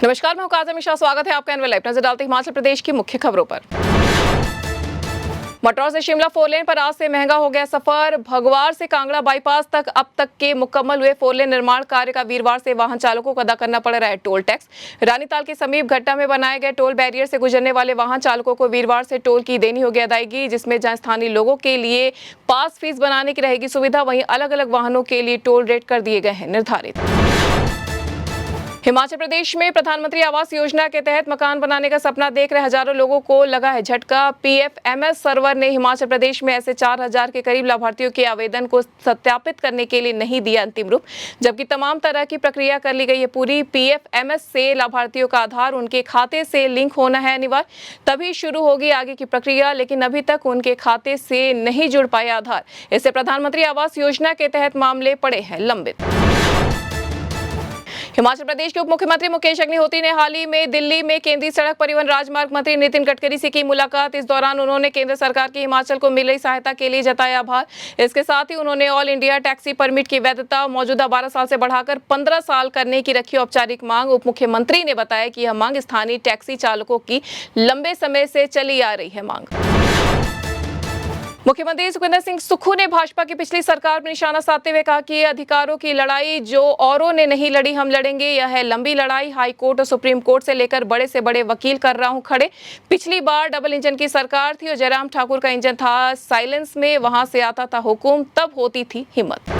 नमस्कार, मैं हूं काज़ा मिश्रा। स्वागत है आपका एनएल लाइव। नजर डालते हिमाचल प्रदेश की मुख्य खबरों पर। मटौर से शिमला 4 लेन पर आज से महंगा हो गया सफर। भगवार से कांगड़ा बाईपास तक अब तक के मुकम्मल हुए 4 लेन निर्माण कार्य का वीरवार से वाहन चालकों को अदा करना पड़ रहा है टोल टैक्स। रानीताल के समीप घट्टा में बनाए गए टोल बैरियर से गुजरने वाले वाहन चालकों को वीरवार से टोल की देनी होगी अदायगी, जिसमें जहां स्थानीय लोगों के लिए पास फीस बनाने की रहेगी सुविधा, वहीं अलग अलग वाहनों के लिए टोल रेट कर दिए गए हैं निर्धारित। हिमाचल प्रदेश में प्रधानमंत्री आवास योजना के तहत मकान बनाने का सपना देख रहे हजारों लोगों को लगा है झटका। पीएफएमएस सर्वर ने हिमाचल प्रदेश में ऐसे 4000 के करीब लाभार्थियों के आवेदन को सत्यापित करने के लिए नहीं दिया अंतिम रूप, जबकि तमाम तरह की प्रक्रिया कर ली गई है पूरी। पीएफएमएस से लाभार्थियों का आधार उनके खाते से लिंक होना है अनिवार्य, तभी शुरू होगी आगे की प्रक्रिया, लेकिन अभी तक उनके खाते से नहीं जुड़ पाए आधार। इससे प्रधानमंत्री आवास योजना के तहत मामले पड़े हैं लंबित। हिमाचल प्रदेश के उप मुख्यमंत्री मुकेश अग्निहोत्री ने हाल ही में दिल्ली में केंद्रीय सड़क परिवहन राजमार्ग मंत्री नितिन गडकरी से की मुलाकात। इस दौरान उन्होंने केंद्र सरकार की हिमाचल को मिल रही सहायता के लिए जताया आभार। इसके साथ ही उन्होंने ऑल इंडिया टैक्सी परमिट की वैधता मौजूदा 12 साल से बढ़ाकर 15 साल करने की रखी औपचारिक मांग। उप मुख्यमंत्री ने बताया कि यह मांग स्थानीय टैक्सी चालकों की लंबे समय से चली आ रही है मांग। मुख्यमंत्री सुखविंदर सिंह सुक्खू ने भाजपा की पिछली सरकार पर निशाना साधते हुए कहा कि अधिकारों की लड़ाई जो औरों ने नहीं लड़ी हम लड़ेंगे। यह है लंबी लड़ाई, हाई कोर्ट और सुप्रीम कोर्ट से लेकर बड़े से बड़े वकील कर रहा हूं खड़े। पिछली बार डबल इंजन की सरकार थी और जयराम ठाकुर का इंजन था साइलेंस में, वहां से आता था हुकुम, तब होती थी हिम्मत।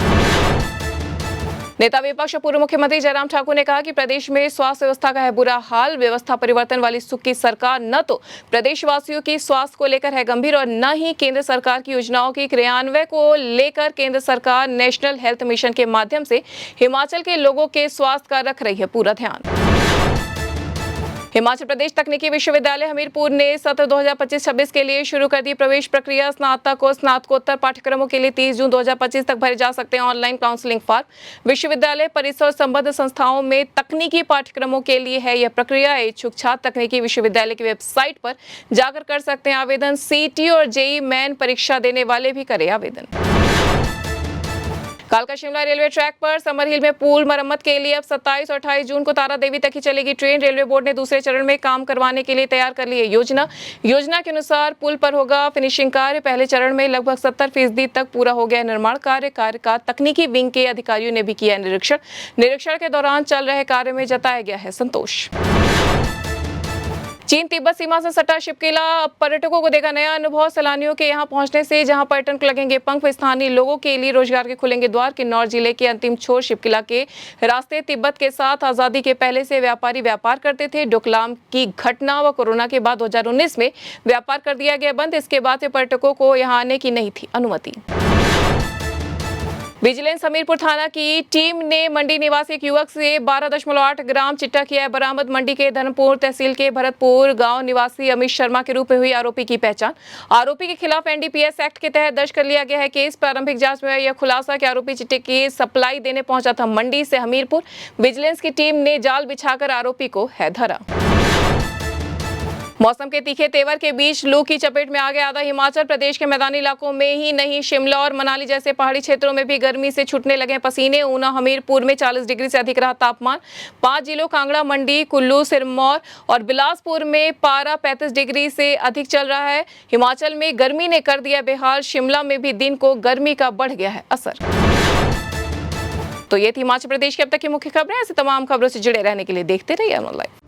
नेता विपक्ष और पूर्व मुख्यमंत्री जयराम ठाकुर ने कहा कि प्रदेश में स्वास्थ्य व्यवस्था का है बुरा हाल। व्यवस्था परिवर्तन वाली सुख की सरकार न तो प्रदेशवासियों की स्वास्थ्य को लेकर है गंभीर और न ही केंद्र सरकार की योजनाओं की क्रियान्वयन को लेकर केंद्र सरकार नेशनल हेल्थ मिशन के माध्यम से हिमाचल के लोगों के स्वास्थ्य का रख रही है पूरा ध्यान। हिमाचल प्रदेश तकनीकी विश्वविद्यालय हमीरपुर ने सत्र 2025-26 के लिए शुरू कर दी प्रवेश प्रक्रिया। स्नातक और स्नातकोत्तर पाठ्यक्रमों के लिए 30 जून 2025 तक भरे जा सकते हैं ऑनलाइन काउंसलिंग फॉर्म। विश्वविद्यालय परिसर और संबद्ध संस्थाओं में तकनीकी पाठ्यक्रमों के लिए है यह प्रक्रिया। इच्छुक छात्र तकनीकी विश्वविद्यालय की वेबसाइट पर जाकर कर सकते हैं आवेदन। सीटी और जेई मेन परीक्षा देने वाले भी करें आवेदन। कालका शिमला रेलवे ट्रैक पर समर हिल में पुल मरम्मत के लिए अब 27 और 28 जून को तारा देवी तक ही चलेगी ट्रेन। रेलवे बोर्ड ने दूसरे चरण में काम करवाने के लिए तैयार कर ली है योजना के अनुसार पुल पर होगा फिनिशिंग कार्य। पहले चरण में लगभग 70% तक पूरा हो गया निर्माण कार्य का तकनीकी विंग के अधिकारियों ने भी किया निरीक्षण के दौरान चल रहे कार्य में जताया गया है संतोष। चीन तिब्बत सीमा से सटा शिपकिला पर्यटकों को देगा नया अनुभव। सैलानियों के यहां पहुंचने से जहां पर्यटन को लगेंगे पंख, स्थानीय लोगों के लिए रोजगार के खुलेंगे द्वार। किन्नौर जिले के अंतिम छोर शिपकिला के रास्ते तिब्बत के साथ आजादी के पहले से व्यापारी व्यापार करते थे। डोकलाम की घटना व कोरोना के बाद 2019 में व्यापार कर दिया गया बंद। इसके बाद से पर्यटकों को यहां आने की नहीं थी अनुमति। विजिलेंस हमीरपुर थाना की टीम ने मंडी निवासी एक युवक से 12.8 ग्राम चिट्टा किया है बरामद। मंडी के धर्मपुर तहसील के भरतपुर गांव निवासी अमित शर्मा के रूप में हुई आरोपी की पहचान। आरोपी के खिलाफ एनडीपीएस एक्ट के तहत दर्ज कर लिया गया है केस। प्रारंभिक जांच में यह खुलासा कि आरोपी चिट्टे की सप्लाई देने पहुंचा था मंडी से हमीरपुर। विजिलेंस की टीम ने जाल बिछाकर आरोपी को है धरा। मौसम के तीखे तेवर के बीच लू की चपेट में आ गया आधा हिमाचल। प्रदेश के मैदानी इलाकों में ही नहीं, शिमला और मनाली जैसे पहाड़ी क्षेत्रों में भी गर्मी से छूटने लगे पसीने। ऊना हमीरपुर में 40 डिग्री से अधिक रहा तापमान। 5 जिलों कांगड़ा, मंडी, कुल्लू, सिरमौर और बिलासपुर में पारा 35 डिग्री से अधिक चल रहा है। हिमाचल में गर्मी ने कर दिया बेहाल। शिमला में भी दिन को गर्मी का बढ़ गया है असर। तो ये थी हिमाचल प्रदेश की अब तक की मुख्य खबरें। ऐसे तमाम खबरों से जुड़े रहने के लिए देखते रहिए एनएल लाइव।